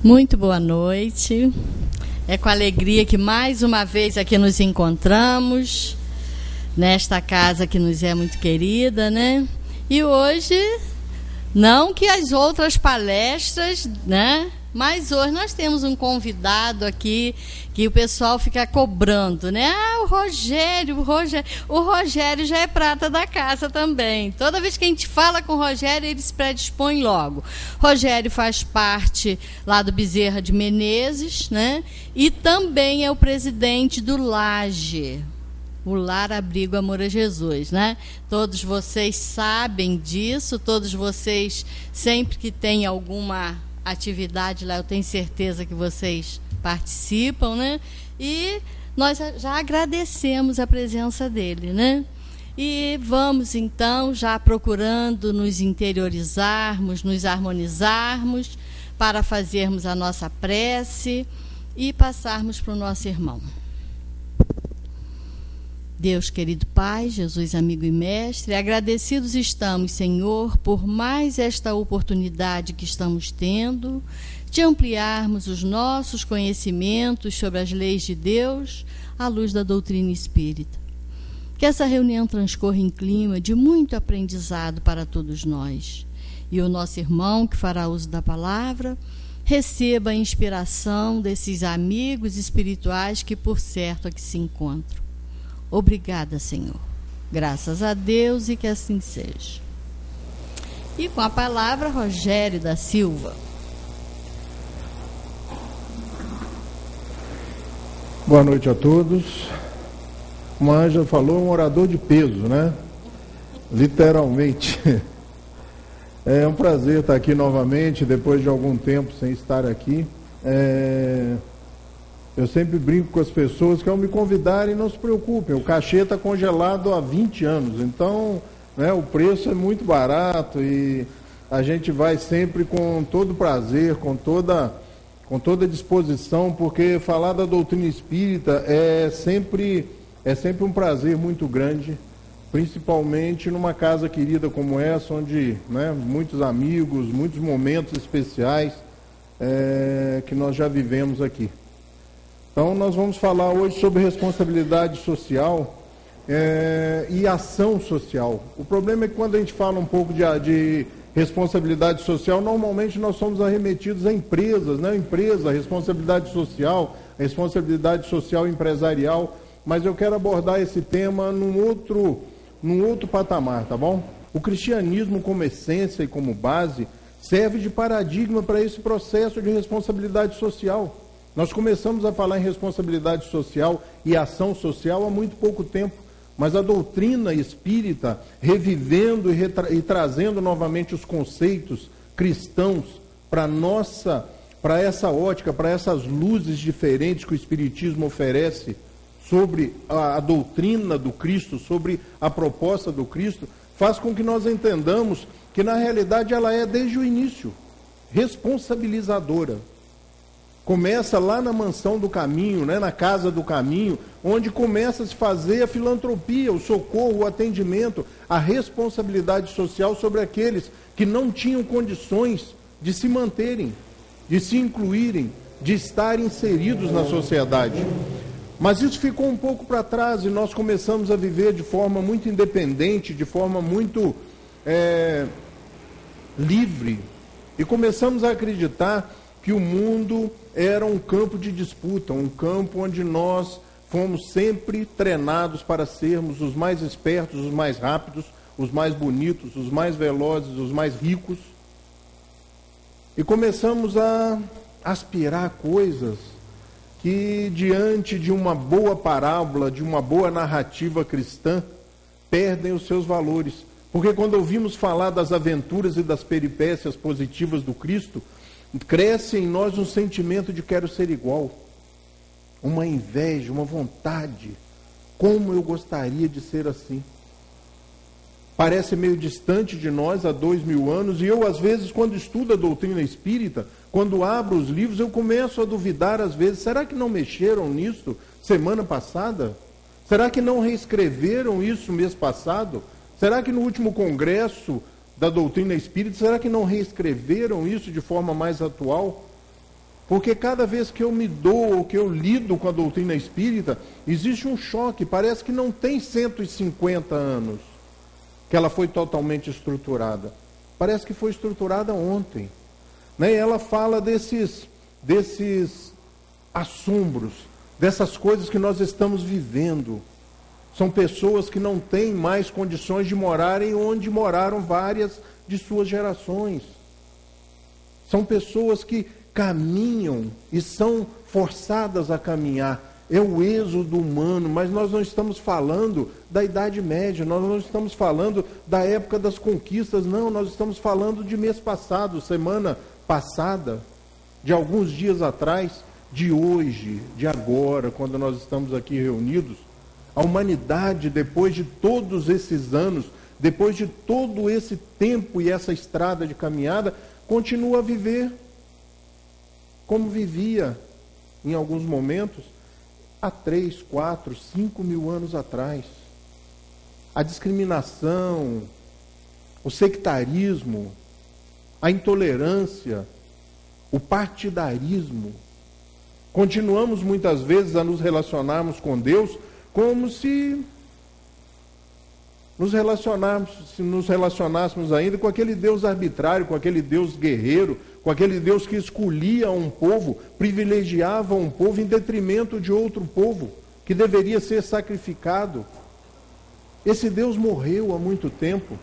Muito boa noite. É com alegria que mais uma vez aqui nos encontramos, nesta casa que nos é muito querida, né? E hoje, não que as outras palestras, né? Mas hoje nós temos um convidado aqui que o pessoal fica cobrando, né? Ah, o Rogério já é prata da casa também. Toda vez que a gente fala com o Rogério, ele se predispõe logo. Rogério faz parte lá do Bezerra de Menezes, né? E também é o presidente do LAGE, o Lar Abrigo Amor a Jesus, né? Todos vocês sabem disso, todos vocês, sempre que tem alguma atividade lá, eu tenho certeza que vocês participam, né? E nós já agradecemos a presença dele, né? E vamos então já procurando nos interiorizarmos, nos harmonizarmos para fazermos a nossa prece e passarmos para o nosso irmão. Deus, querido Pai, Jesus, amigo e mestre, agradecidos estamos, Senhor, por mais esta oportunidade que estamos tendo de ampliarmos os nossos conhecimentos sobre as leis de Deus à luz da doutrina espírita. Que essa reunião transcorra em clima de muito aprendizado para todos nós. E o nosso irmão, que fará uso da palavra, receba a inspiração desses amigos espirituais que, por certo, aqui se encontram. Obrigada, Senhor. Graças a Deus e que assim seja. E com a palavra, Rogério da Silva. Boa noite a todos. Como a Ângela falou, um orador de peso, né? Literalmente. É um prazer estar aqui novamente, depois de algum tempo sem estar aqui. Eu sempre brinco com as pessoas que ao me convidarem, não se preocupem, o cachê está congelado há 20 anos, então, né, o preço é muito barato e a gente vai sempre com todo prazer, com toda disposição, porque falar da doutrina espírita é sempre um prazer muito grande, principalmente numa casa querida como essa, onde, né, muitos amigos, muitos momentos especiais que nós já vivemos aqui. Então, nós vamos falar hoje sobre responsabilidade social e ação social. O problema é que quando a gente fala um pouco de responsabilidade social, normalmente nós somos arremetidos a empresas, né? Empresa, responsabilidade social empresarial, mas eu quero abordar esse tema num outro patamar, tá bom? O cristianismo, como essência e como base, serve de paradigma para esse processo de responsabilidade social. Nós começamos a falar em responsabilidade social e ação social há muito pouco tempo, mas a doutrina espírita, revivendo e trazendo novamente os conceitos cristãos para essa ótica, para essas luzes diferentes que o Espiritismo oferece sobre a doutrina do Cristo, sobre a proposta do Cristo, faz com que nós entendamos que na realidade ela é desde o início responsabilizadora. Começa lá na mansão do caminho, né, na casa do caminho, onde começa a se fazer a filantropia, o socorro, o atendimento, a responsabilidade social sobre aqueles que não tinham condições de se manterem, de se incluírem, de estar inseridos na sociedade. Mas isso ficou um pouco para trás e nós começamos a viver de forma muito independente, de forma muito livre. E começamos a acreditar que o mundo era um campo de disputa, um campo onde nós fomos sempre treinados para sermos os mais espertos, os mais rápidos, os mais bonitos, os mais velozes, os mais ricos. E começamos a aspirar coisas que, diante de uma boa parábola, de uma boa narrativa cristã, perdem os seus valores. Porque quando ouvimos falar das aventuras e das peripécias positivas do Cristo, cresce em nós um sentimento de quero ser igual, uma inveja, uma vontade. Como eu gostaria de ser assim. Parece meio distante de nós há 2000 anos, e eu às vezes quando estudo a doutrina espírita, quando abro os livros, eu começo a duvidar às vezes, será que não mexeram nisso semana passada? Será que não reescreveram isso mês passado? Será que no último congresso da doutrina espírita, será que não reescreveram isso de forma mais atual? Porque cada vez que eu me dou, ou que eu lido com a doutrina espírita, existe um choque. Parece que não tem 150 anos que ela foi totalmente estruturada. Parece que foi estruturada ontem. Né? E ela fala desses assombros, dessas coisas que nós estamos vivendo. São pessoas que não têm mais condições de morarem onde moraram várias de suas gerações. São pessoas que caminham e são forçadas a caminhar. É o êxodo humano, mas nós não estamos falando da Idade Média, nós não estamos falando da época das conquistas, não, nós estamos falando de mês passado, semana passada, de alguns dias atrás, de hoje, de agora, quando nós estamos aqui reunidos. A humanidade, depois de todos esses anos, depois de todo esse tempo e essa estrada de caminhada, continua a viver como vivia em alguns momentos há 3, 4, 5 mil anos atrás. A discriminação, o sectarismo, a intolerância, o partidarismo. Continuamos muitas vezes a nos relacionarmos com Deus como se nos relacionássemos ainda com aquele Deus arbitrário, com aquele Deus guerreiro, com aquele Deus que escolhia um povo, privilegiava um povo em detrimento de outro povo, que deveria ser sacrificado. Esse Deus morreu há muito tempo,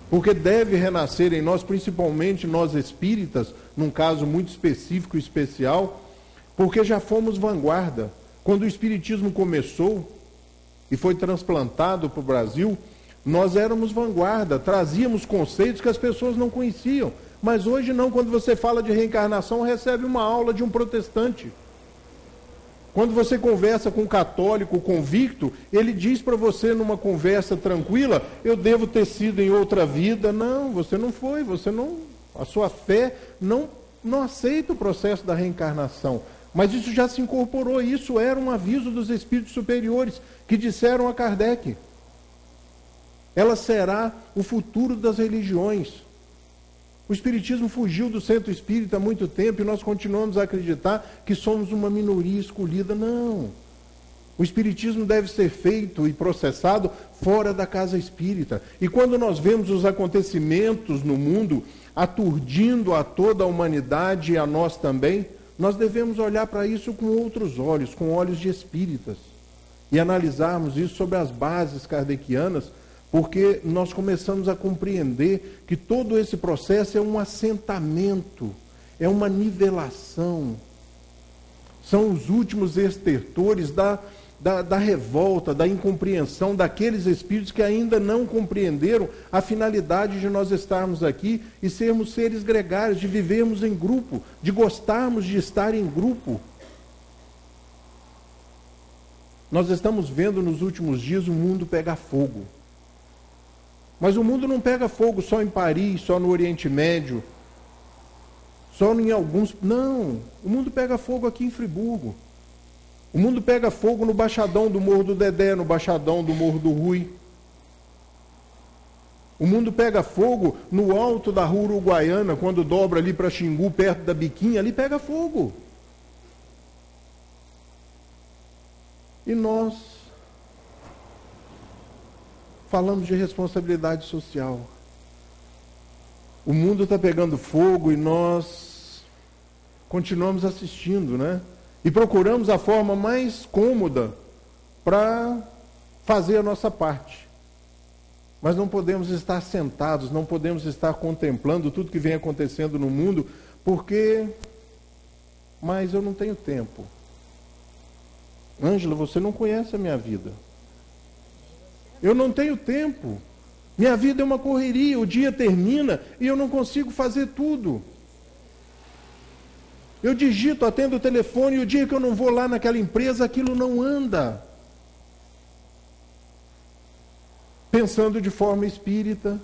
porque deve renascer em nós, principalmente nós espíritas, num caso muito específico e especial, porque já fomos vanguarda. Quando o espiritismo começou e foi transplantado para o Brasil, nós éramos vanguarda, trazíamos conceitos que as pessoas não conheciam. Mas hoje não, quando você fala de reencarnação, recebe uma aula de um protestante. Quando você conversa com um católico convicto, ele diz para você numa conversa tranquila, eu devo ter sido em outra vida. Não, você não foi, a sua fé não aceita o processo da reencarnação. Mas isso já se incorporou, isso era um aviso dos espíritos superiores, que disseram a Kardec. Ela será o futuro das religiões. O espiritismo fugiu do centro espírita há muito tempo e nós continuamos a acreditar que somos uma minoria escolhida. Não. O espiritismo deve ser feito e processado fora da casa espírita. E quando nós vemos os acontecimentos no mundo aturdindo a toda a humanidade e a nós também, nós devemos olhar para isso com outros olhos, com olhos de espíritas, e analisarmos isso sobre as bases kardecianas, porque nós começamos a compreender que todo esse processo é um assentamento, é uma nivelação. São os últimos estertores da revolta, da incompreensão daqueles espíritos que ainda não compreenderam a finalidade de nós estarmos aqui e sermos seres gregários, de vivermos em grupo, de gostarmos de estar em grupo. Nós estamos vendo nos últimos dias o mundo pegar fogo. Mas o mundo não pega fogo só em Paris, só no Oriente Médio, só em alguns... Não, o mundo pega fogo aqui em Friburgo. O mundo pega fogo no Baixadão do Morro do Dedé, no Baixadão do Morro do Rui. O mundo pega fogo no alto da Rua Uruguaiana, quando dobra ali para Xingu, perto da Biquinha, ali pega fogo. E nós falamos de responsabilidade social. O mundo está pegando fogo e nós continuamos assistindo, né? E procuramos a forma mais cômoda para fazer a nossa parte. Mas não podemos estar sentados, não podemos estar contemplando tudo que vem acontecendo no mundo, porque... Mas eu não tenho tempo. Ângela, você não conhece a minha vida. Eu não tenho tempo. Minha vida é uma correria, o dia termina e eu não consigo fazer tudo. Eu digito, atendo o telefone e o dia que eu não vou lá naquela empresa, aquilo não anda. Pensando de forma espírita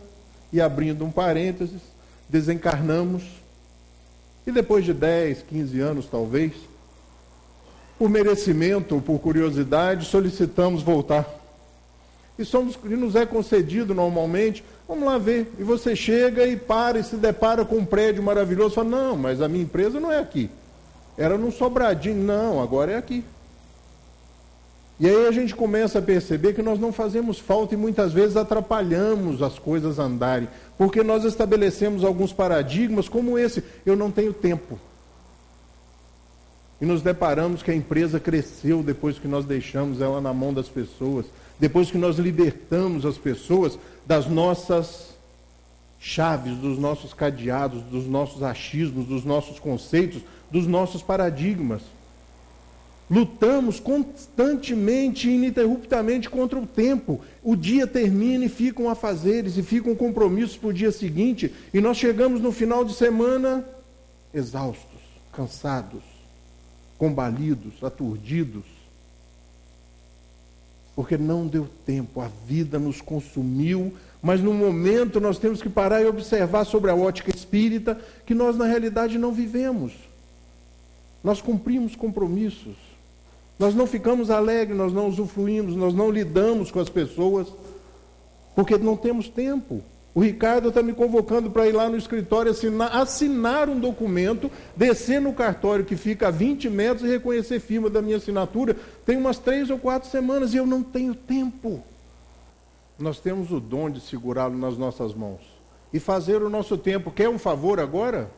e abrindo um parênteses, desencarnamos e depois de 10, 15 anos talvez, por merecimento ou por curiosidade, solicitamos voltar. E nos é concedido normalmente, vamos lá ver. E você chega e para e se depara com um prédio maravilhoso, fala, não, mas a minha empresa não é aqui. Era num Sobradinho. Não, agora é aqui. E aí a gente começa a perceber que nós não fazemos falta e muitas vezes atrapalhamos as coisas andarem, porque nós estabelecemos alguns paradigmas como esse: eu não tenho tempo. E nos deparamos que a empresa cresceu depois que nós deixamos ela na mão das pessoas, depois que nós libertamos as pessoas das nossas chaves, dos nossos cadeados, dos nossos achismos, dos nossos conceitos, dos nossos paradigmas. Lutamos constantemente e ininterruptamente contra o tempo. O dia termina e ficam afazeres, e ficam compromissos para o dia seguinte, e nós chegamos no final de semana exaustos, cansados, combalidos, aturdidos, porque não deu tempo, a vida nos consumiu, mas no momento nós temos que parar e observar sobre a ótica espírita que nós na realidade não vivemos. Nós cumprimos compromissos. Nós não ficamos alegres, nós não usufruímos, nós não lidamos com as pessoas, porque não temos tempo. O Ricardo está me convocando para ir lá no escritório assinar um documento, descer no cartório que fica a 20 metros e reconhecer firma da minha assinatura. Tem umas 3 ou 4 semanas e eu não tenho tempo. Nós temos o dom de segurá-lo nas nossas mãos e fazer o nosso tempo. Quer um favor agora?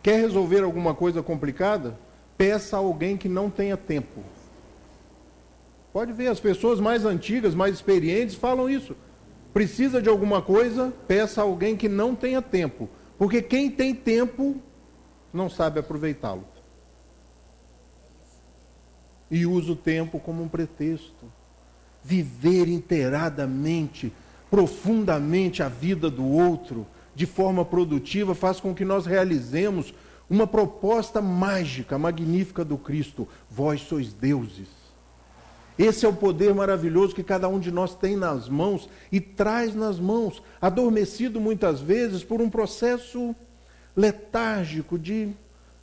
Quer resolver alguma coisa complicada? Peça a alguém que não tenha tempo. Pode ver, as pessoas mais antigas, mais experientes falam isso. Precisa de alguma coisa? Peça a alguém que não tenha tempo. Porque quem tem tempo não sabe aproveitá-lo. E usa o tempo como um pretexto. Viver inteiradamente, profundamente a vida do outro, de forma produtiva, faz com que nós realizemos uma proposta mágica, magnífica do Cristo: vós sois deuses. Esse é o poder maravilhoso que cada um de nós tem nas mãos e traz nas mãos, adormecido muitas vezes por um processo letárgico de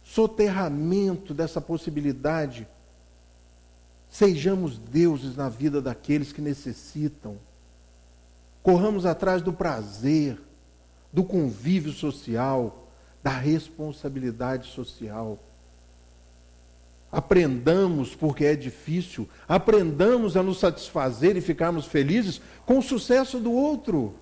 soterramento dessa possibilidade. Sejamos deuses na vida daqueles que necessitam. Corramos atrás do prazer, do convívio social, da responsabilidade social. Aprendamos, porque é difícil, aprendamos a nos satisfazer e ficarmos felizes com o sucesso do outro,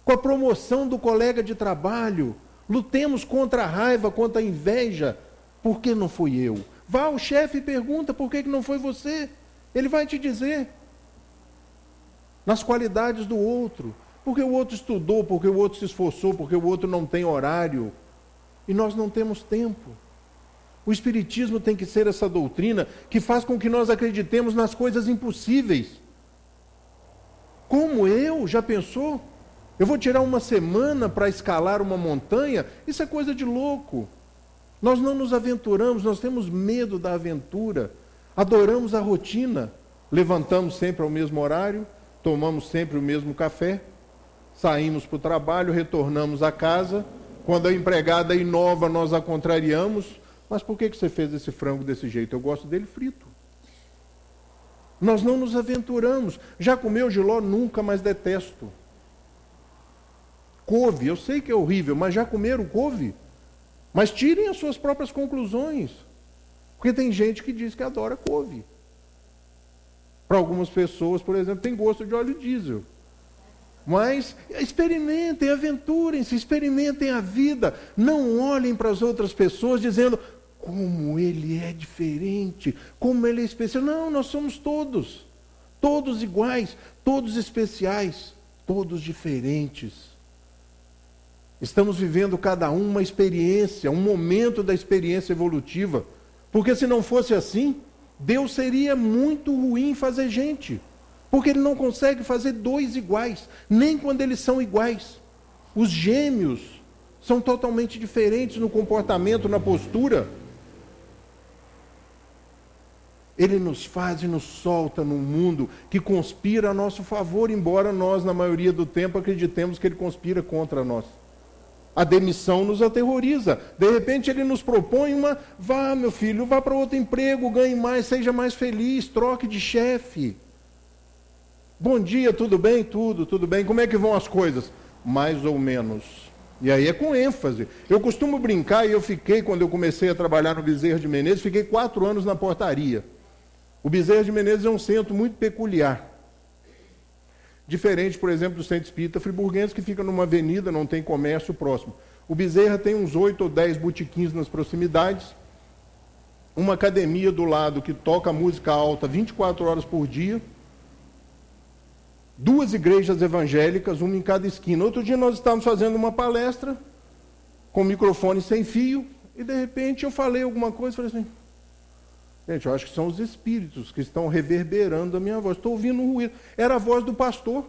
com a promoção do colega de trabalho. Lutemos contra a raiva, contra a inveja. Por que não fui eu? Vá ao chefe e pergunta por que não foi você. Ele vai te dizer. Nas qualidades do outro. Porque o outro estudou, porque o outro se esforçou, porque o outro não tem horário. E nós não temos tempo. O Espiritismo tem que ser essa doutrina que faz com que nós acreditemos nas coisas impossíveis. Como eu? Já pensou? Eu vou tirar uma semana para escalar uma montanha? Isso é coisa de louco. Nós não nos aventuramos, nós temos medo da aventura. Adoramos a rotina. Levantamos sempre ao mesmo horário, tomamos sempre o mesmo café, saímos para o trabalho, retornamos a casa. Quando a empregada inova, nós a contrariamos. Mas por que você fez esse frango desse jeito? Eu gosto dele frito. Nós não nos aventuramos. Já comeu jiló? Nunca, mas detesto. Couve, eu sei que é horrível, mas já comeram couve? Mas tirem as suas próprias conclusões. Porque tem gente que diz que adora couve. Para algumas pessoas, por exemplo, tem gosto de óleo diesel. Mas experimentem, aventurem-se, experimentem a vida. Não olhem para as outras pessoas dizendo: como ele é diferente, como ele é especial. Não, nós somos todos iguais, todos especiais, todos diferentes. Estamos vivendo cada um uma experiência, um momento da experiência evolutiva. Porque se não fosse assim, Deus seria muito ruim em fazer gente. Porque Ele não consegue fazer dois iguais, nem quando eles são iguais. Os gêmeos são totalmente diferentes no comportamento, na postura. Ele nos faz e nos solta num mundo que conspira a nosso favor, embora nós, na maioria do tempo, acreditemos que ele conspira contra nós. A demissão nos aterroriza. De repente ele nos propõe vá meu filho, vá para outro emprego, ganhe mais, seja mais feliz, troque de chefe. Bom dia, tudo bem? Tudo bem. Como é que vão as coisas? Mais ou menos. E aí é com ênfase. Eu costumo brincar, e eu fiquei, quando eu comecei a trabalhar no Bezerra de Menezes, fiquei 4 anos na portaria. O Bezerra de Menezes é um centro muito peculiar. Diferente, por exemplo, do Centro Espírita Friburguense, que fica numa avenida, não tem comércio próximo. O Bezerra tem uns 8 ou 10 botequins nas proximidades, uma academia do lado que toca música alta 24 horas por dia, 2 igrejas evangélicas, uma em cada esquina. Outro dia nós estávamos fazendo uma palestra com microfone sem fio e de repente eu falei alguma coisa e falei assim, gente, eu acho que são os espíritos que estão reverberando a minha voz. Estou ouvindo um ruído. Era a voz do pastor.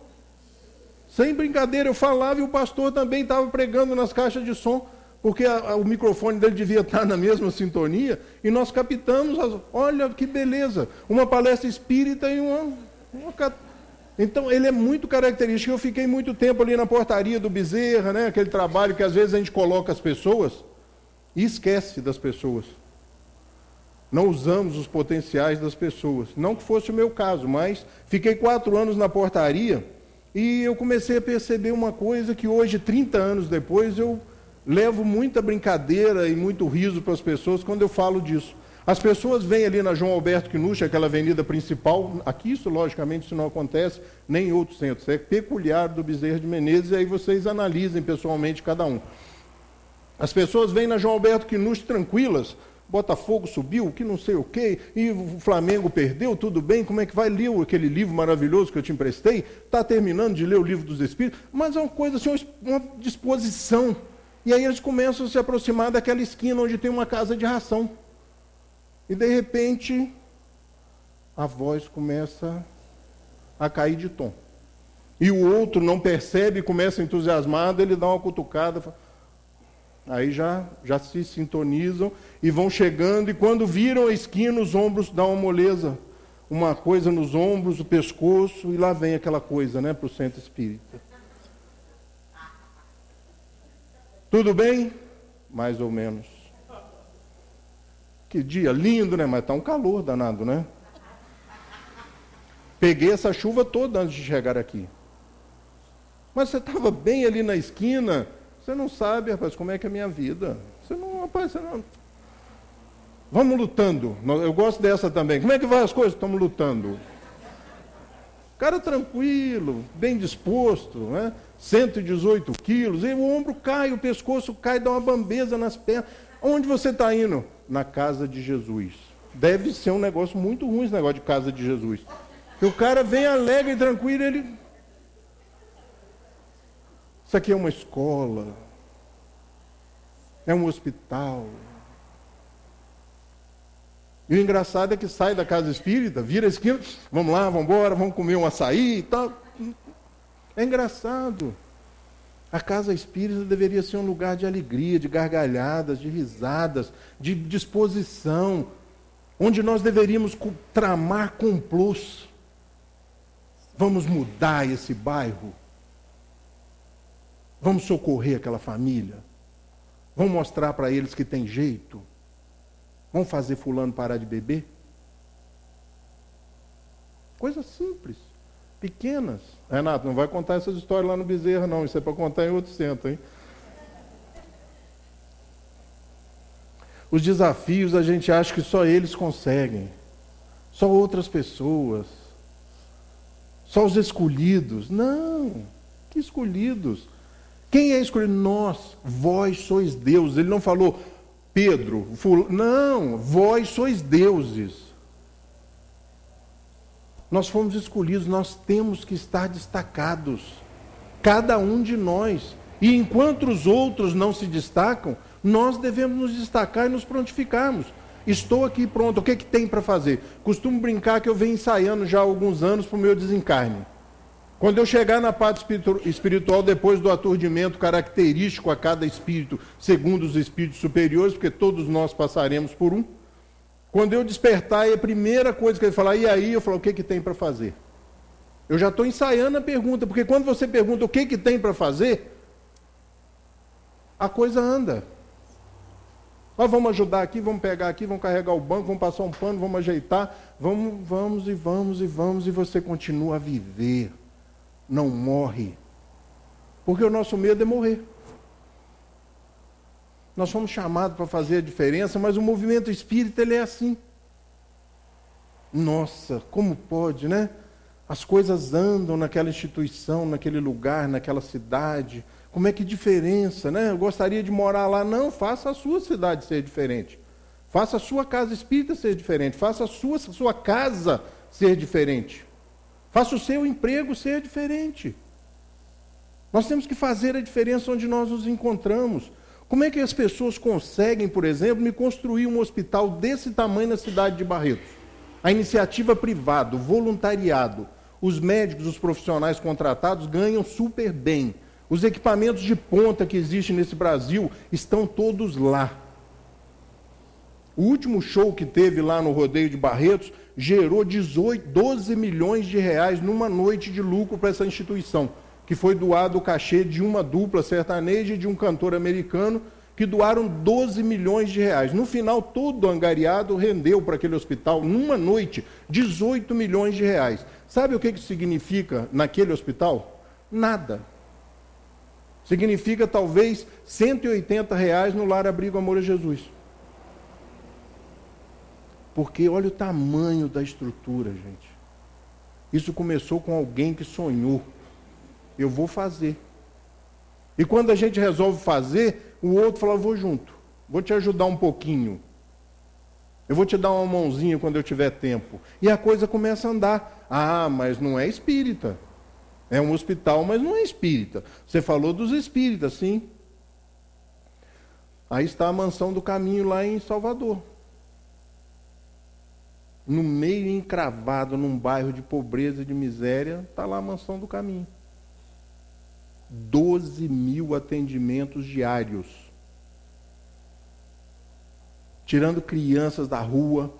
Sem brincadeira, eu falava e o pastor também estava pregando nas caixas de som, porque o microfone dele devia estar na mesma sintonia, e nós captamos, olha que beleza, uma palestra espírita e uma... Então, ele é muito característico. Eu fiquei muito tempo ali na portaria do Bezerra, né? Aquele trabalho que às vezes a gente coloca as pessoas e esquece das pessoas. Não usamos os potenciais das pessoas. Não que fosse o meu caso, mas fiquei 4 anos na portaria e eu comecei a perceber uma coisa que hoje, 30 anos depois, eu levo muita brincadeira e muito riso para as pessoas quando eu falo disso. As pessoas vêm ali na João Alberto Quinucci, aquela avenida principal, aqui isso logicamente isso não acontece, nem em outros centros, é peculiar do Bezerra de Menezes, e aí vocês analisem pessoalmente cada um. As pessoas vêm na João Alberto Quinucci tranquilas, Botafogo subiu, que não sei o quê, e o Flamengo perdeu, tudo bem, como é que vai ler aquele livro maravilhoso que eu te emprestei? Está terminando de ler o livro dos Espíritos, mas é uma coisa assim, uma disposição. E aí eles começam a se aproximar daquela esquina onde tem uma casa de ração. E de repente, a voz começa a cair de tom. E o outro não percebe, começa entusiasmado, ele dá uma cutucada, aí já se sintonizam e vão chegando, e quando viram a esquina, os ombros dão uma moleza, uma coisa nos ombros, o pescoço, e lá vem aquela coisa, né, para o centro espírita. Tudo bem? Mais ou menos. Que dia lindo, né? Mas está um calor danado, né? Peguei essa chuva toda antes de chegar aqui. Mas você estava bem ali na esquina. Você não sabe, rapaz, como é que é a minha vida. Você não, rapaz, você não... Vamos lutando. Eu gosto dessa também. Como é que vai as coisas? Estamos lutando. Cara tranquilo, bem disposto, né? 118 quilos, e o ombro cai, o pescoço cai, dá uma bambeza nas pernas. Onde você está indo? Na casa de Jesus. Deve ser um negócio muito ruim esse negócio de casa de Jesus. E o cara vem alegre e tranquilo, ele... Isso aqui é uma escola, é um hospital. E o engraçado é que sai da casa espírita, vira a esquina, vamos lá, vamos embora, vamos comer um açaí e tal. É engraçado. A casa espírita deveria ser um lugar de alegria, de gargalhadas, de risadas, de disposição, onde nós deveríamos tramar complôs. Vamos mudar esse bairro. Vamos socorrer aquela família. Vamos mostrar para eles que tem jeito. Vamos fazer fulano parar de beber. Coisas simples, pequenas. Renato, não vai contar essas histórias lá no Bezerra, não. Isso é para contar em outro centro, hein? Os desafios a gente acha que só eles conseguem. Só outras pessoas. Só os escolhidos. Não. Que escolhidos? Quem é escolhido? Nós. Vós sois deuses. Ele não falou Pedro. Não. Vós sois deuses. Nós fomos escolhidos, nós temos que estar destacados, cada um de nós. E enquanto os outros não se destacam, nós devemos nos destacar e nos prontificarmos. Estou aqui pronto, o que tem para fazer? Costumo brincar que eu venho ensaiando já há alguns anos para o meu desencarne. Quando eu chegar na parte espiritual, depois do aturdimento característico a cada espírito, segundo os espíritos superiores, porque todos nós passaremos por um, quando eu despertar, é a primeira coisa que ele falar, e aí? Eu falo, o que tem para fazer? Eu já estou ensaiando a pergunta, porque quando você pergunta o que tem para fazer, a coisa anda. Nós vamos ajudar aqui, vamos pegar aqui, vamos carregar o banco, vamos passar um pano, vamos ajeitar, vamos, e você continua a viver. Não morre. Porque o nosso medo é morrer. Nós fomos chamados para fazer a diferença, mas o movimento espírita, ele é assim. Nossa, como pode, né? As coisas andam naquela instituição, naquele lugar, naquela cidade. Como é que diferença, né? Eu gostaria de morar lá. Não, faça a sua cidade ser diferente. Faça a sua casa espírita ser diferente. Faça a sua casa ser diferente. Faça o seu emprego ser diferente. Nós temos que fazer a diferença onde nós nos encontramos. Como é que as pessoas conseguem, por exemplo, me construir um hospital desse tamanho na cidade de Barretos? A iniciativa privada, o voluntariado, os médicos, os profissionais contratados ganham super bem. Os equipamentos de ponta que existem nesse Brasil estão todos lá. O último show que teve lá no Rodeio de Barretos gerou 12 milhões de reais numa noite de lucro para essa instituição, que foi doado o cachê de uma dupla sertaneja e de um cantor americano, que doaram 12 milhões de reais. No final, todo angariado rendeu para aquele hospital, numa noite, 18 milhões de reais. Sabe o que isso significa naquele hospital? Nada. Significa, talvez, 180 reais no Lar Abrigo Amor a Jesus. Porque olha o tamanho da estrutura, gente. Isso começou com alguém que sonhou. Eu vou fazer. E quando a gente resolve fazer, o outro fala, vou junto, vou te ajudar um pouquinho. Eu vou te dar uma mãozinha quando eu tiver tempo. E a coisa começa a andar. Ah, mas não é espírita. É um hospital, mas não é espírita. Você falou dos espíritas, sim. Aí está a Mansão do Caminho lá em Salvador. No meio encravado, num bairro de pobreza e de miséria, está lá a Mansão do Caminho. 12 mil atendimentos diários. Tirando crianças da rua,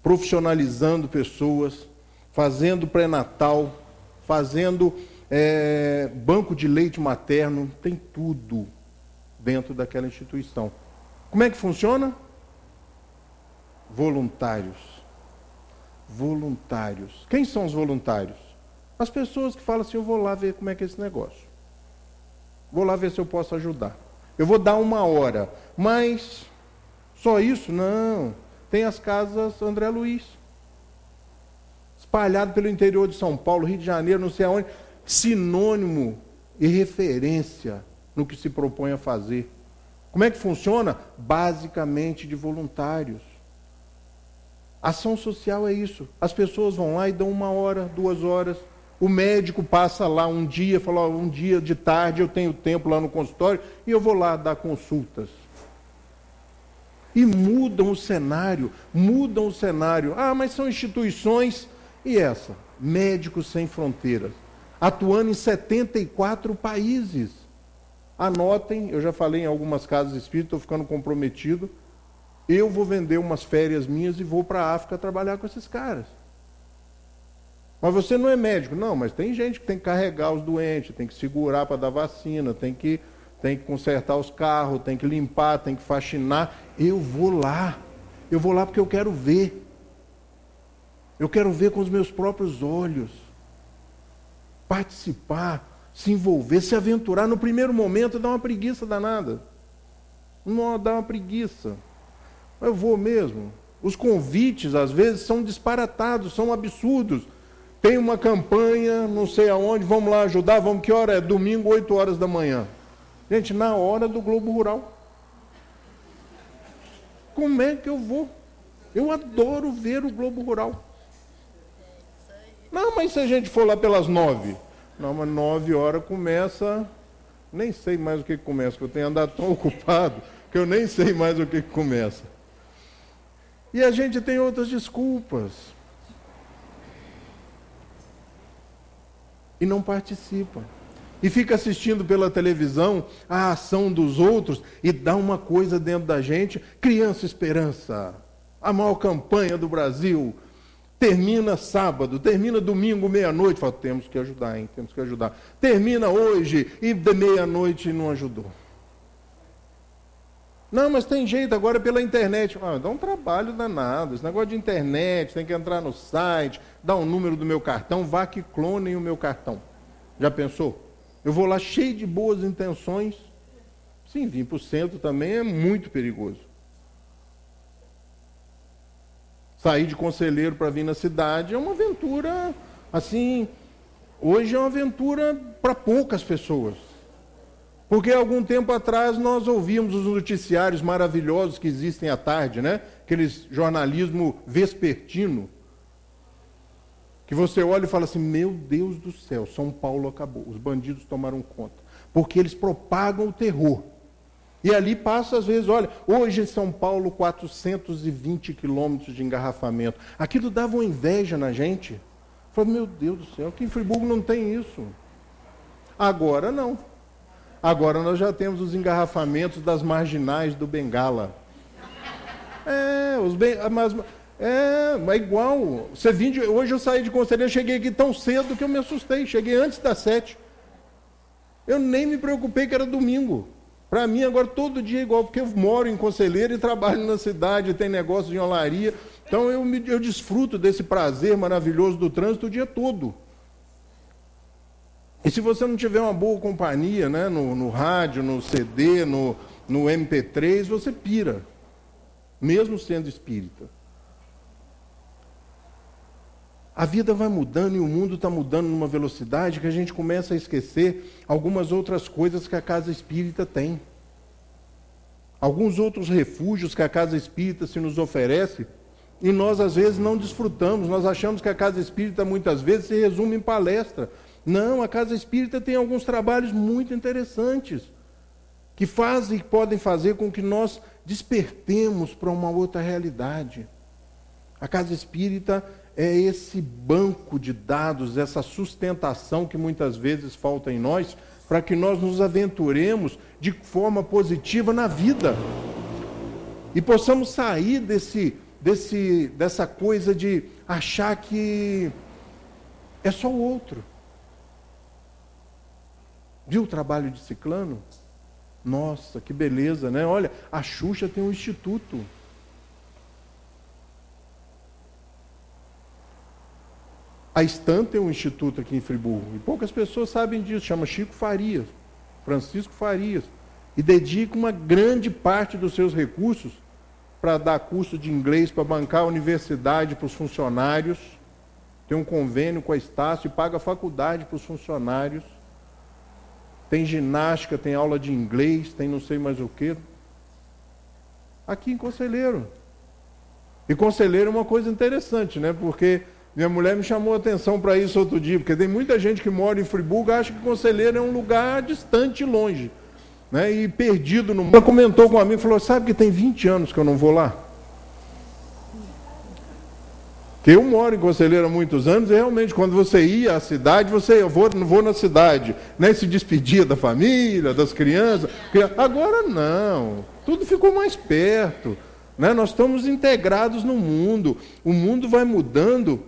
profissionalizando pessoas, fazendo pré-natal, fazendo banco de leite materno, tem tudo dentro daquela instituição. Como é que funciona? Voluntários. Voluntários. Quem são os voluntários? As pessoas que falam assim, eu vou lá ver como é que é esse negócio. Vou lá ver se eu posso ajudar. Eu vou dar 1 hora. Mas só isso? Não. Tem as casas André Luiz. Espalhado pelo interior de São Paulo, Rio de Janeiro, não sei aonde. Sinônimo e referência no que se propõe a fazer. Como é que funciona? Basicamente de voluntários. Ação social é isso. As pessoas vão lá e dão 1 hora, 2 horas. O médico passa lá um dia, fala, um dia de tarde eu tenho tempo lá no consultório e eu vou lá dar consultas. E mudam o cenário, mudam o cenário. Ah, mas são instituições, e essa? Médicos Sem Fronteiras, atuando em 74 países. Anotem, eu já falei em algumas casas espíritas, estou ficando comprometido. Eu vou vender umas férias minhas e vou para a África trabalhar com esses caras. Mas você não é médico. Não, mas tem gente que tem que carregar os doentes, tem que segurar para dar vacina, tem que consertar os carros, tem que limpar, tem que faxinar. Eu vou lá porque eu quero ver. Eu quero ver com os meus próprios olhos. Participar, se envolver, se aventurar. No primeiro momento dá uma preguiça danada. Não dá uma preguiça. Eu vou mesmo. Os convites, às vezes, são disparatados, são absurdos. Tem uma campanha, não sei aonde, vamos lá ajudar, vamos, que hora é? Domingo, 8 horas da manhã. Gente, na hora do Globo Rural. Como é que eu vou? Eu adoro ver o Globo Rural. Não, mas se a gente for lá pelas 9? Não, mas 9 horas começa... Nem sei mais o que começa, porque eu tenho andado tão ocupado que eu nem sei mais o que começa. E a gente tem outras desculpas. E não participa. E fica assistindo pela televisão a ação dos outros e dá uma coisa dentro da gente. Criança Esperança, a maior campanha do Brasil, termina sábado, termina domingo, meia-noite. Fala, temos que ajudar, hein? Temos que ajudar. Termina hoje e de meia-noite não ajudou. Não, mas tem jeito agora pela internet. Ah, dá um trabalho danado. Esse negócio de internet, tem que entrar no site, dar um número do meu cartão, vá que clonem o meu cartão. Já pensou? Eu vou lá cheio de boas intenções. Sim, vir para o centro também é muito perigoso. Sair de Conselheiro para vir na cidade é uma aventura, assim, hoje é uma aventura para poucas pessoas. Porque algum tempo atrás nós ouvimos os noticiários maravilhosos que existem à tarde, né? Aqueles jornalismo vespertino, que você olha e fala assim, meu Deus do céu, São Paulo acabou, os bandidos tomaram conta. Porque eles propagam o terror. E ali passa, às vezes, olha, hoje em São Paulo, 420 quilômetros de engarrafamento. Aquilo dava uma inveja na gente. Falei, meu Deus do céu, aqui em Friburgo não tem isso. Agora não. Agora nós já temos os engarrafamentos das marginais do Bengala. É igual. Hoje eu saí de Conselheiro, cheguei aqui tão cedo que eu me assustei. Cheguei antes das 7. Eu nem me preocupei que era domingo. Para mim, agora, todo dia é igual, porque eu moro em Conselheiro e trabalho na cidade, tem negócio de olaria. Então, eu desfruto desse prazer maravilhoso do trânsito o dia todo. E se você não tiver uma boa companhia, né, no rádio, no CD, no MP3, você pira, mesmo sendo espírita. A vida vai mudando e o mundo está mudando numa velocidade que a gente começa a esquecer algumas outras coisas que a casa espírita tem. Alguns outros refúgios que a casa espírita se nos oferece e nós às vezes não desfrutamos. Nós achamos que a casa espírita muitas vezes se resume em palestra. Não, a casa espírita tem alguns trabalhos muito interessantes que podem fazer com que nós despertemos para uma outra realidade. A casa espírita é esse banco de dados, essa sustentação que muitas vezes falta em nós, para que nós nos aventuremos de forma positiva na vida. E possamos sair dessa coisa de achar que é só o outro. Viu o trabalho de Ciclano? Nossa, que beleza, né? Olha, a Xuxa tem um instituto. A Stan tem um instituto aqui em Friburgo, e poucas pessoas sabem disso, chama Chico Farias, Francisco Farias, e dedica uma grande parte dos seus recursos para dar curso de inglês, para bancar a universidade para os funcionários, tem um convênio com a Estácio e paga a faculdade para os funcionários, tem ginástica, tem aula de inglês, tem não sei mais o quê, aqui em Conselheiro. E Conselheiro é uma coisa interessante, né? Porque minha mulher me chamou a atenção para isso outro dia, porque tem muita gente que mora em Friburgo e acha que Conselheiro é um lugar distante e longe, né? E perdido no mundo. Ela comentou com um amigo, falou, sabe que tem 20 anos que eu não vou lá? Que eu moro em Conselheiro há muitos anos, e realmente, quando você ia à cidade, eu vou na cidade, né? Se despedia da família, das crianças. Agora não, tudo ficou mais perto, né? Nós estamos integrados no mundo, o mundo vai mudando,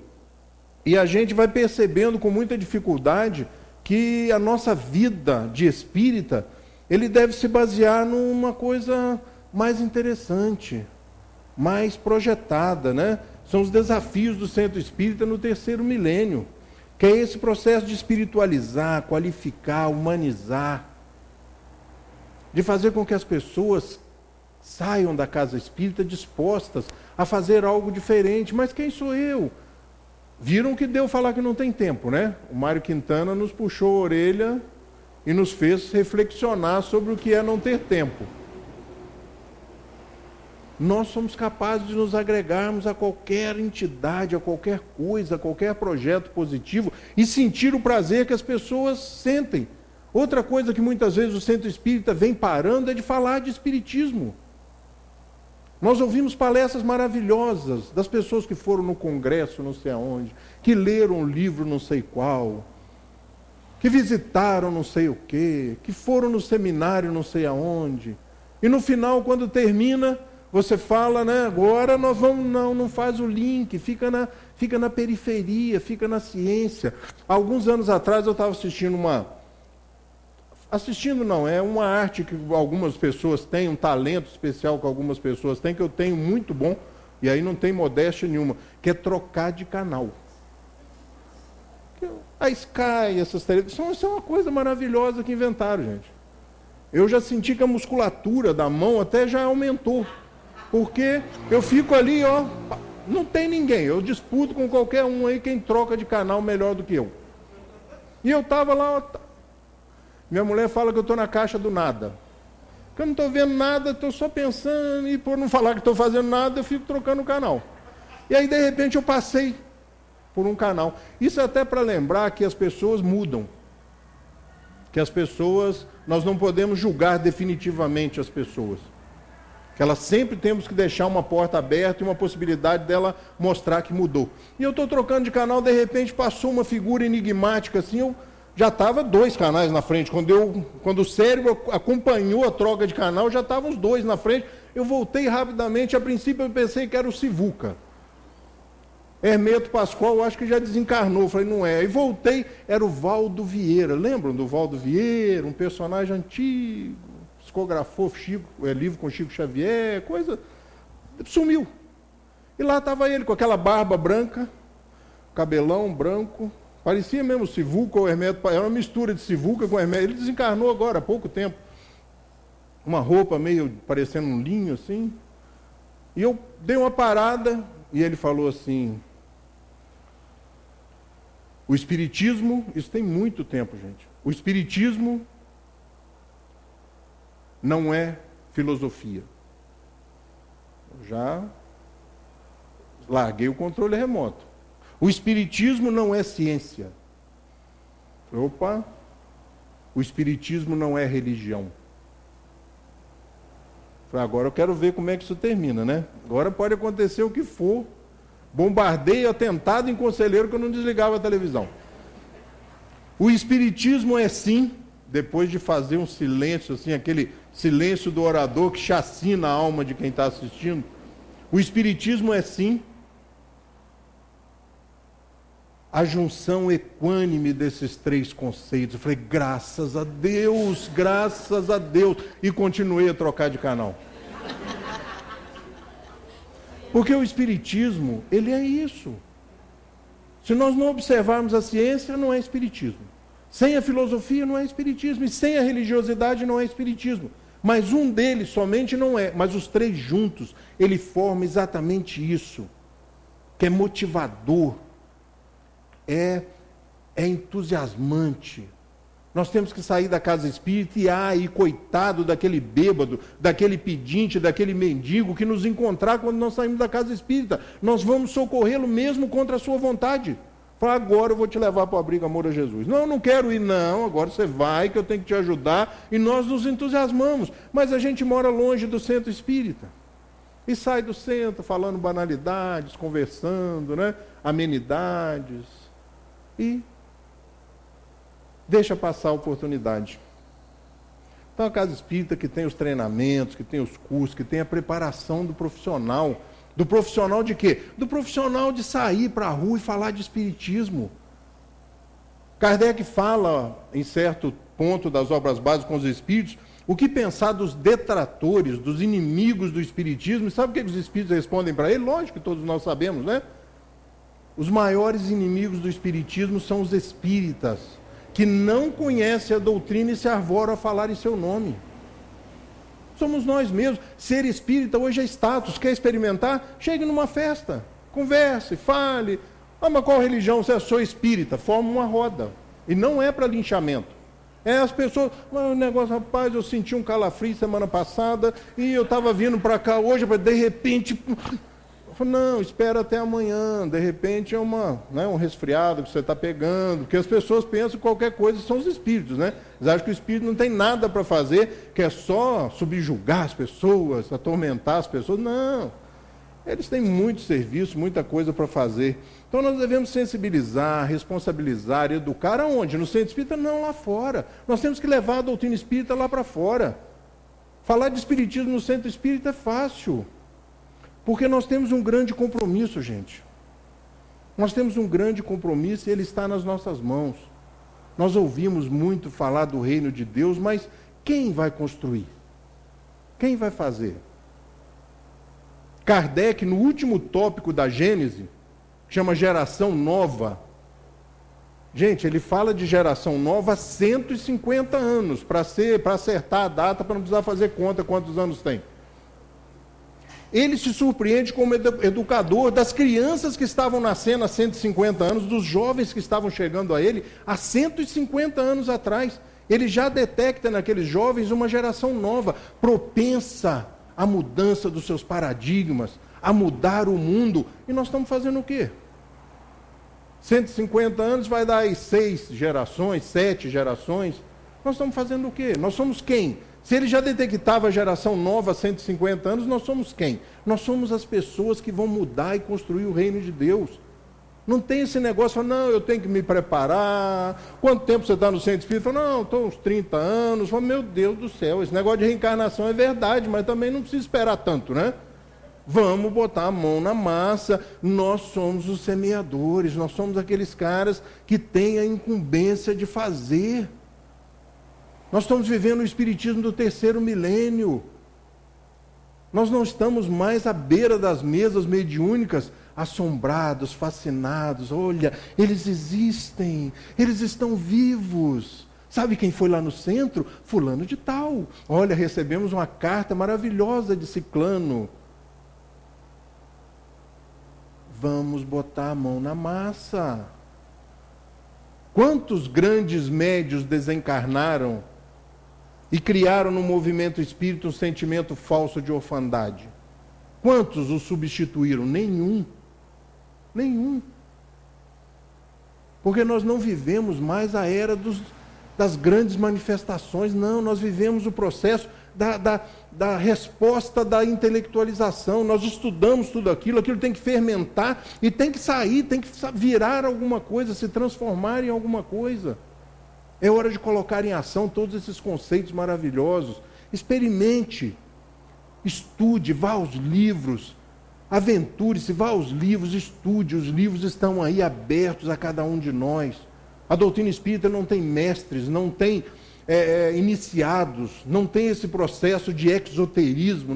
e a gente vai percebendo com muita dificuldade que a nossa vida de espírita, ele deve se basear numa coisa mais interessante, mais projetada, né? São os desafios do centro espírita no 3º milênio, que é esse processo de espiritualizar, qualificar, humanizar, de fazer com que as pessoas saiam da casa espírita dispostas a fazer algo diferente. Mas quem sou eu? Viram que deu falar que não tem tempo, né? O Mário Quintana nos puxou a orelha e nos fez reflexionar sobre o que é não ter tempo. Nós somos capazes de nos agregarmos a qualquer entidade, a qualquer coisa, a qualquer projeto positivo e sentir o prazer que as pessoas sentem. Outra coisa que muitas vezes o centro espírita vem parando é de falar de espiritismo. Nós ouvimos palestras maravilhosas das pessoas que foram no congresso não sei aonde, que leram um livro não sei qual, que visitaram não sei o quê, que foram no seminário não sei aonde. E no final, quando termina, você fala, né, agora nós vamos, não faz o link, fica na periferia, fica na ciência. Alguns anos atrás eu estava assistindo é uma arte que algumas pessoas têm, um talento especial que algumas pessoas têm, que eu tenho muito bom, e aí não tem modéstia nenhuma, que é trocar de canal. A Sky, essas televisões, isso é uma coisa maravilhosa que inventaram, gente. Eu já senti que a musculatura da mão até já aumentou. Porque eu fico ali, ó, não tem ninguém. Eu disputo com qualquer um aí, quem troca de canal melhor do que eu. E eu estava lá, ó, minha mulher fala que eu estou na caixa do nada. Que eu não estou vendo nada, estou só pensando, e por não falar que estou fazendo nada, eu fico trocando o canal. E aí, de repente, eu passei por um canal. Isso é até para lembrar que as pessoas mudam. Que as pessoas, nós não podemos julgar definitivamente as pessoas. Que elas sempre temos que deixar uma porta aberta e uma possibilidade dela mostrar que mudou. E eu estou trocando de canal, de repente passou uma figura enigmática assim, eu já estava 2 canais na frente. Quando o cérebro acompanhou a troca de canal, já estavam os 2 na frente. Eu voltei rapidamente, a princípio eu pensei que era o Sivuca. Hermeto Pascoal, eu acho que já desencarnou. Falei, não é. E voltei, era o Valdo Vieira. Lembram do Valdo Vieira? Um personagem antigo, psicografou livro com Chico Xavier, coisa. Sumiu. E lá estava ele, com aquela barba branca, cabelão branco. Parecia mesmo Sivuca ou Hermeto. Era uma mistura de Sivuca com Hermeto. Ele desencarnou agora, há pouco tempo. Uma roupa meio parecendo um linho, assim. E eu dei uma parada e ele falou assim... O Espiritismo, isso tem muito tempo, gente. O Espiritismo não é filosofia. Eu já larguei o controle remoto. O Espiritismo não é ciência. Opa! O Espiritismo não é religião. Agora eu quero ver como é que isso termina, né? Agora pode acontecer o que for. Bombardeio, atentado em conselheiro que eu não desligava a televisão. O Espiritismo é sim, depois de fazer um silêncio, assim, aquele silêncio do orador que chacina a alma de quem está assistindo. O Espiritismo é sim a junção equânime desses 3 conceitos. Eu falei, graças a Deus, graças a Deus. E continuei a trocar de canal. Porque o Espiritismo, ele é isso. Se nós não observarmos a ciência, não é Espiritismo. Sem a filosofia, não é Espiritismo. E sem a religiosidade, não é Espiritismo. Mas um deles somente não é. Mas os 3 juntos, ele forma exatamente isso. Que é motivador. É entusiasmante. Nós temos que sair da casa espírita e coitado daquele bêbado, daquele pedinte, daquele mendigo que nos encontrar quando nós saímos da casa espírita. Nós vamos socorrê-lo mesmo contra a sua vontade. Fala, agora eu vou te levar para o abrigo Amor a Jesus. Não, eu não quero ir, não, agora você vai, que eu tenho que te ajudar. E nós nos entusiasmamos. Mas a gente mora longe do centro espírita. E sai do centro falando banalidades, conversando, né? Amenidades. E deixa passar a oportunidade. Então a casa espírita que tem os treinamentos, que tem os cursos, que tem a preparação do profissional. Do profissional de quê? Do profissional de sair para a rua e falar de espiritismo. Kardec fala, em certo ponto das obras básicas com os espíritos, o que pensar dos detratores, dos inimigos do espiritismo. E sabe o que os espíritos respondem para ele? Lógico que todos nós sabemos, né? Os maiores inimigos do espiritismo são os espíritas, que não conhecem a doutrina e se arvoram a falar em seu nome. Somos nós mesmos. Ser espírita hoje é status. Quer experimentar? Chegue numa festa, converse, fale. Ah, mas qual religião? Você sou espírita. Forma uma roda. E não é para linchamento. É as pessoas, o negócio, rapaz, eu senti um calafrio semana passada e eu estava vindo para cá hoje, de repente... Eu falei, não, espera até amanhã, de repente é um resfriado que você está pegando, porque as pessoas pensam que qualquer coisa são os espíritos, né? Eles acham que o espírito não tem nada para fazer, que é só subjugar as pessoas, atormentar as pessoas. Não, eles têm muito serviço, muita coisa para fazer. Então nós devemos sensibilizar, responsabilizar, educar aonde? No centro espírita? Não, lá fora. Nós temos que levar a doutrina espírita lá para fora. Falar de espiritismo no centro espírita é fácil. Porque nós temos um grande compromisso, gente. Nós temos um grande compromisso e ele está nas nossas mãos. Nós ouvimos muito falar do reino de Deus, mas quem vai construir? Quem vai fazer? Kardec, no último tópico da Gênese, que chama Geração Nova, Gente, ele fala de geração nova há 150 anos, para acertar a data, para não precisar fazer conta quantos anos tem. Ele se surpreende como educador das crianças que estavam nascendo há 150 anos, dos jovens que estavam chegando a ele há 150 anos atrás. Ele já detecta naqueles jovens uma geração nova, propensa à mudança dos seus paradigmas, a mudar o mundo. E nós estamos fazendo o quê? 150 anos vai dar aí 6 gerações, 7 gerações. Nós estamos fazendo o quê? Nós somos quem? Se ele já detectava a geração nova há 150 anos, nós somos quem? Nós somos as pessoas que vão mudar e construir o reino de Deus. Não tem esse negócio, não, eu tenho que me preparar. Quanto tempo você está no centro espírita? Não, estou uns 30 anos. Meu Deus do céu, esse negócio de reencarnação é verdade, mas também não precisa esperar tanto, né? Vamos botar a mão na massa. Nós somos os semeadores, nós somos aqueles caras que têm a incumbência de fazer. Nós estamos vivendo o espiritismo do 3º milênio. Nós não estamos mais à beira das mesas mediúnicas, assombrados, fascinados. Olha, eles existem, eles estão vivos. Sabe quem foi lá no centro? Fulano de tal. Olha, recebemos uma carta maravilhosa de ciclano. Vamos botar a mão na massa. Quantos grandes médios desencarnaram e criaram no movimento espírita um sentimento falso de orfandade? Quantos o substituíram? Nenhum. Nenhum. Porque nós não vivemos mais a era das grandes manifestações, não. Nós vivemos o processo da resposta da intelectualização. Nós estudamos tudo aquilo tem que fermentar e tem que sair, tem que virar alguma coisa, se transformar em alguma coisa. É hora de colocar em ação todos esses conceitos maravilhosos. Experimente, estude, vá aos livros, aventure-se, vá aos livros, estude. Os livros estão aí abertos a cada um de nós. A doutrina espírita não tem mestres, não tem iniciados, não tem esse processo de exoterismo.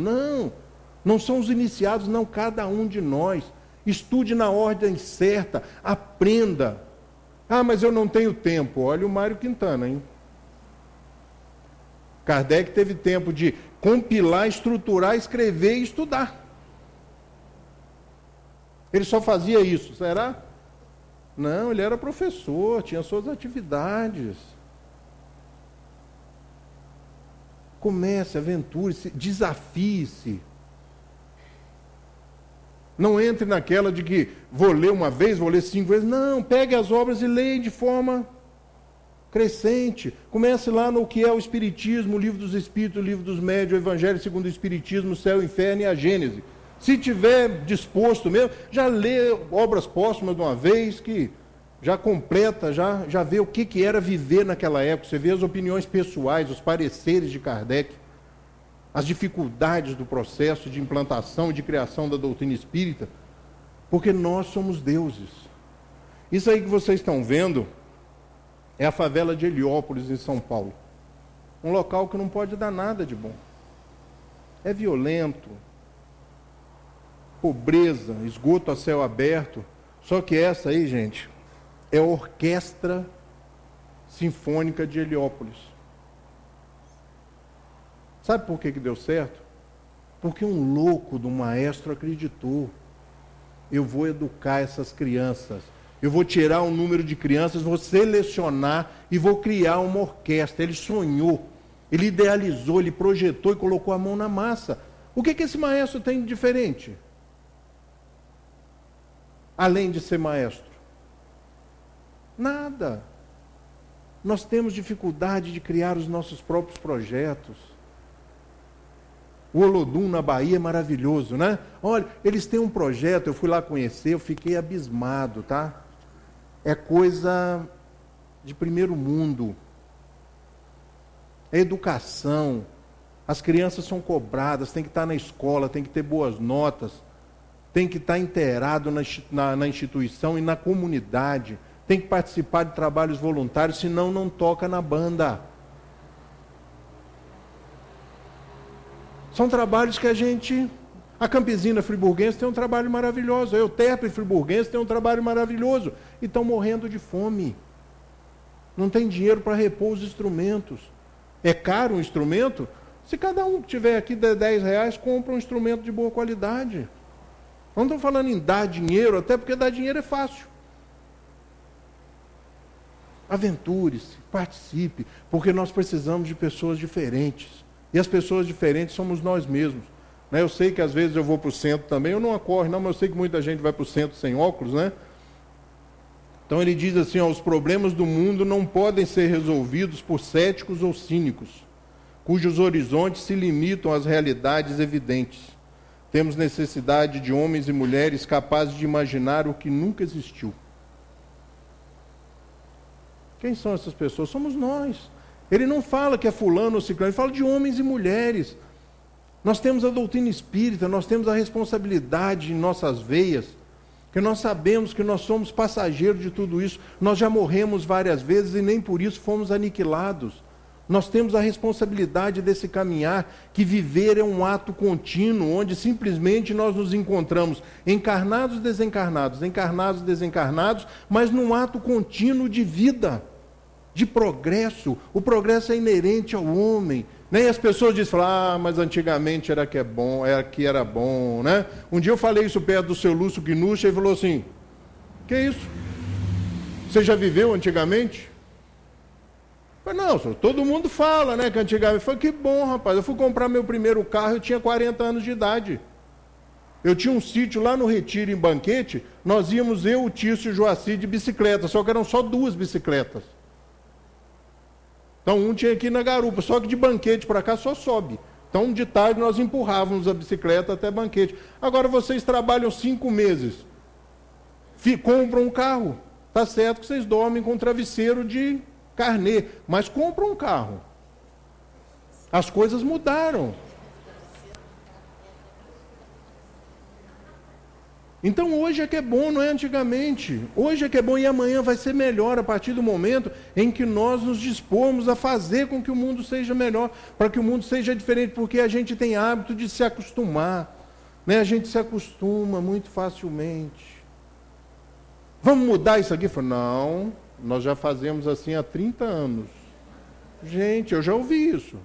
Não são os iniciados, não, cada um de nós. Estude na ordem certa, aprenda. Ah, mas eu não tenho tempo. Olha o Mário Quintana, hein? Kardec teve tempo de compilar, estruturar, escrever e estudar. Ele só fazia isso, será? Não, ele era professor, tinha suas atividades. Comece, aventure-se, desafie-se. Não entre naquela de que vou ler uma vez, vou ler 5 vezes. Não, pegue as obras e leia de forma crescente. Comece lá no que é o Espiritismo, o Livro dos Espíritos, o Livro dos Médios, o Evangelho segundo o Espiritismo, o Céu, o Inferno e a Gênese. Se tiver disposto mesmo, já lê obras póstumas de uma vez, que já completa, já vê o que era viver naquela época. Você vê as opiniões pessoais, os pareceres de Kardec, as dificuldades do processo de implantação e de criação da doutrina espírita, porque nós somos deuses. Isso aí que vocês estão vendo é a favela de Heliópolis, em São Paulo. Um local que não pode dar nada de bom. É violento, pobreza, esgoto a céu aberto. Só que essa aí, gente, é a Orquestra Sinfônica de Heliópolis. Sabe por que deu certo? Porque um louco do maestro acreditou. Eu vou educar essas crianças. Eu vou tirar um número de crianças, vou selecionar e vou criar uma orquestra. Ele sonhou, ele idealizou, ele projetou e colocou a mão na massa. O que esse maestro tem de diferente? Além de ser maestro? Nada. Nós temos dificuldade de criar os nossos próprios projetos. O Olodum, na Bahia, é maravilhoso, né? Olha, eles têm um projeto, eu fui lá conhecer, eu fiquei abismado, tá? É coisa de primeiro mundo. É educação. As crianças são cobradas, tem que estar na escola, tem que ter boas notas, tem que estar inteirado na instituição e na comunidade, tem que participar de trabalhos voluntários, senão não toca na banda. São trabalhos que a Campesina Friburguense tem um trabalho maravilhoso, a Euterpe Friburguense tem um trabalho maravilhoso, e estão morrendo de fome. não tem dinheiro para repor os instrumentos. É caro um instrumento? Se cada um que tiver aqui der R$10, compra um instrumento de boa qualidade. Não estou falando em dar dinheiro, até porque dar dinheiro é fácil. Aventure-se, participe, porque nós precisamos de pessoas diferentes. E as pessoas diferentes somos nós mesmos. Né? Eu sei que às vezes eu vou para o centro também, eu não acordo, não, mas eu sei que muita gente vai para o centro sem óculos, né? Então ele diz assim, ó, os problemas do mundo não podem ser resolvidos por céticos ou cínicos, cujos horizontes se limitam às realidades evidentes. Temos necessidade de homens e mulheres capazes de imaginar o que nunca existiu. Quem são essas pessoas? Somos nós. Ele não fala que é fulano ou ciclano, ele fala de homens e mulheres. Nós temos a doutrina espírita, nós temos a responsabilidade em nossas veias, que nós sabemos que nós somos passageiros de tudo isso. Nós já morremos várias vezes e nem por isso fomos aniquilados. Nós temos a responsabilidade desse caminhar, que viver é um ato contínuo, onde simplesmente nós nos encontramos encarnados, desencarnados, mas num ato contínuo de vida, de progresso. O progresso é inerente ao homem. Né? E as pessoas dizem, mas antigamente era que era bom, né? Um dia eu falei isso perto do seu Lúcio Quinucha, e ele falou assim, que isso? Você já viveu antigamente? Eu falei, não, senhor, todo mundo fala, né, que antigamente. Eu falei, que bom, rapaz, eu fui comprar meu primeiro carro, eu tinha 40 anos de idade. Eu tinha um sítio lá no Retiro, em Banquete, nós íamos, eu, o Tício e o Joaci de bicicleta, só que eram só 2 bicicletas. Então, um tinha aqui na garupa, só que de Banquete para cá só sobe. Então, de tarde, nós empurrávamos a bicicleta até Banquete. Agora, vocês trabalham 5 meses, compram um carro. Tá certo que vocês dormem com travesseiro de carnê, mas compram um carro. As coisas mudaram. Então hoje é que é bom, não é antigamente. Hoje é que é bom e amanhã vai ser melhor a partir do momento em que nós nos dispormos a fazer com que o mundo seja melhor, para que o mundo seja diferente, porque a gente tem hábito de se acostumar, né? A gente se acostuma muito facilmente. Vamos mudar isso aqui? Eu falei, não, nós já fazemos assim há 30 anos. Gente, eu já ouvi isso.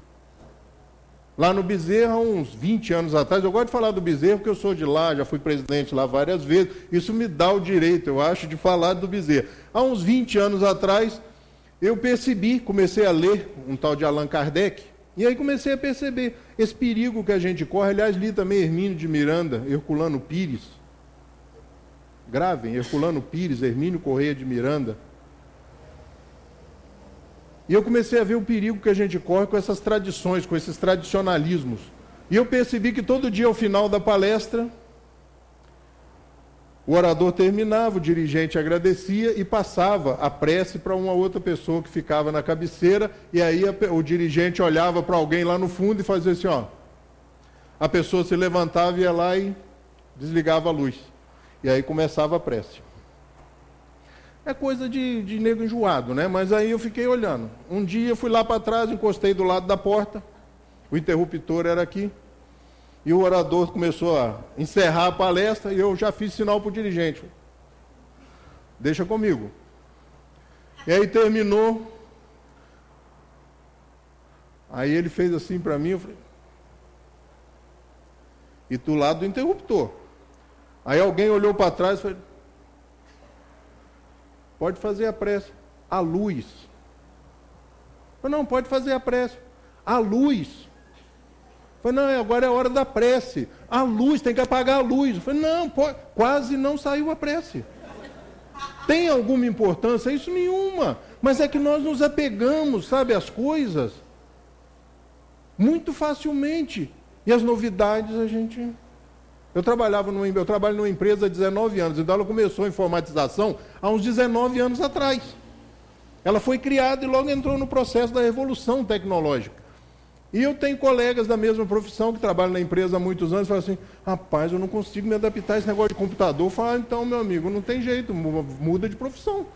Lá no Bezerra, uns 20 anos atrás, eu gosto de falar do Bezerra porque eu sou de lá, já fui presidente lá várias vezes, isso me dá o direito, eu acho, de falar do Bezerra. Há uns 20 anos atrás, eu percebi, comecei a ler um tal de Allan Kardec, e aí comecei a perceber esse perigo que a gente corre. Aliás, li também Hermínio de Miranda, Herculano Pires. Gravem, Herculano Pires, Hermínio Correia de Miranda. E eu comecei a ver o perigo que a gente corre com essas tradições, com esses tradicionalismos. E eu percebi que todo dia, ao final da palestra, o orador terminava, o dirigente agradecia e passava a prece para uma outra pessoa que ficava na cabeceira, e aí o dirigente olhava para alguém lá no fundo e fazia assim, ó. A pessoa se levantava, ia lá e desligava a luz. E aí começava a prece. É coisa de nego enjoado, né? Mas aí eu fiquei olhando. Um dia eu fui lá para trás, encostei do lado da porta, o interruptor era aqui, e o orador começou a encerrar a palestra, e eu já fiz sinal para o dirigente. Deixa comigo. E aí terminou. Aí ele fez assim para mim, eu falei... E do lado do interruptor. Aí alguém olhou para trás e falou... Pode fazer a prece. A luz. Eu falei, não, pode fazer a prece. A luz. Eu falei, não, agora é a hora da prece. A luz, tem que apagar a luz. Eu falei, não, pode. Quase não saiu a prece. Tem alguma importância? Isso nenhuma. Mas é que nós nos apegamos, sabe, às coisas muito facilmente. E as novidades a gente... Eu trabalho numa empresa há 19 anos, então ela começou a informatização há uns 19 anos atrás. Ela foi criada e logo entrou no processo da revolução tecnológica. E eu tenho colegas da mesma profissão que trabalham na empresa há muitos anos e falam assim, rapaz, eu não consigo me adaptar a esse negócio de computador. Eu falo, então, meu amigo, não tem jeito, muda de profissão.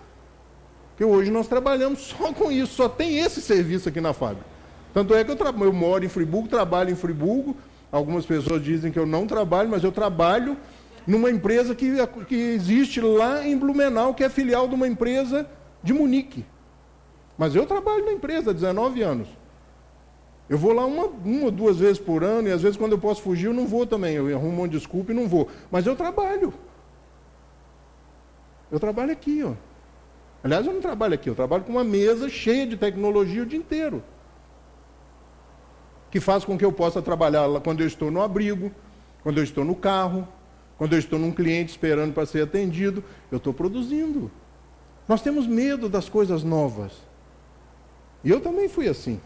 Porque hoje nós trabalhamos só com isso, só tem esse serviço aqui na fábrica. Tanto é que eu moro em Friburgo, trabalho em Friburgo. Algumas pessoas dizem que eu não trabalho, mas eu trabalho numa empresa que existe lá em Blumenau, que é filial de uma empresa de Munique. Mas eu trabalho na empresa há 19 anos. Eu vou lá uma ou duas vezes por ano, e às vezes quando eu posso fugir eu não vou também. Eu arrumo uma desculpa e não vou. Mas eu trabalho. Eu trabalho aqui, ó. Aliás, eu não trabalho aqui, eu trabalho com uma mesa cheia de tecnologia o dia inteiro. Que faz com que eu possa trabalhar lá quando eu estou no abrigo, quando eu estou no carro, quando eu estou num cliente esperando para ser atendido. Eu estou produzindo. Nós temos medo das coisas novas. E eu também fui assim.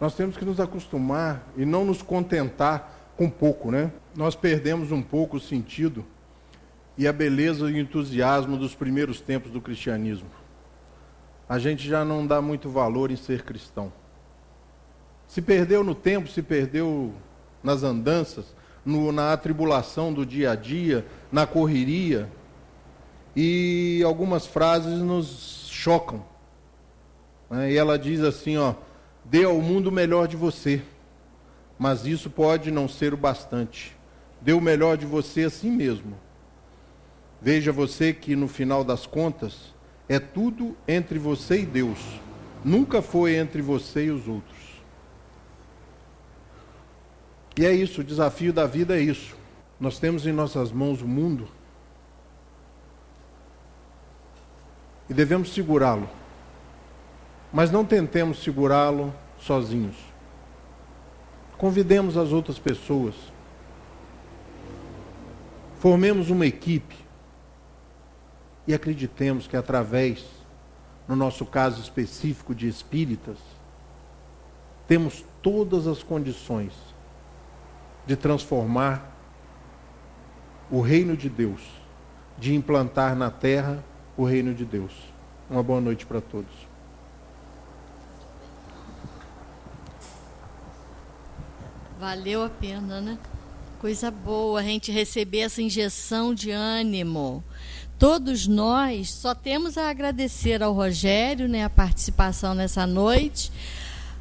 Nós temos que nos acostumar e não nos contentar com pouco, né? Nós perdemos um pouco o sentido e a beleza e o entusiasmo dos primeiros tempos do cristianismo. A gente já não dá muito valor em ser cristão. Se perdeu no tempo, se perdeu nas andanças, na atribulação do dia a dia, na correria. E algumas frases nos chocam. E ela diz assim, ó: dê ao mundo o melhor de você, mas isso pode não ser o bastante. Dê o melhor de você a si mesmo. Veja você que no final das contas é tudo entre você e Deus. Nunca foi entre você e os outros. E é isso, o desafio da vida é isso. Nós temos em nossas mãos o mundo e devemos segurá-lo. Mas não tentemos segurá-lo sozinhos. Convidemos as outras pessoas. Formemos uma equipe. E acreditemos que através, no nosso caso específico de espíritas, temos todas as condições de transformar o reino de Deus, de implantar na terra o reino de Deus. Uma boa noite para todos. Valeu a pena, né? Coisa boa a gente receber essa injeção de ânimo. Todos nós só temos a agradecer ao Rogério, né, a participação nessa noite,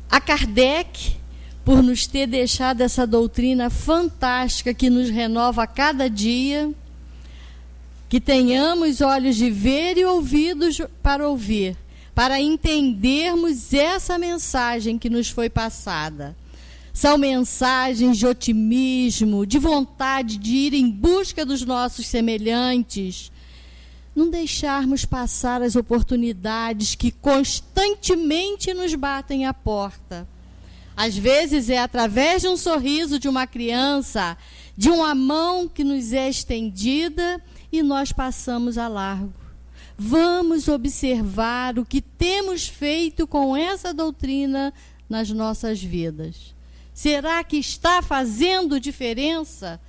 a Kardec, por nos ter deixado essa doutrina fantástica que nos renova a cada dia, que tenhamos olhos de ver e ouvidos para ouvir, para entendermos essa mensagem que nos foi passada. São mensagens de otimismo, de vontade de ir em busca dos nossos semelhantes, não deixarmos passar as oportunidades que constantemente nos batem à porta. Às vezes é através de um sorriso de uma criança, de uma mão que nos é estendida e nós passamos a largo. Vamos observar o que temos feito com essa doutrina nas nossas vidas. Será que está fazendo diferença?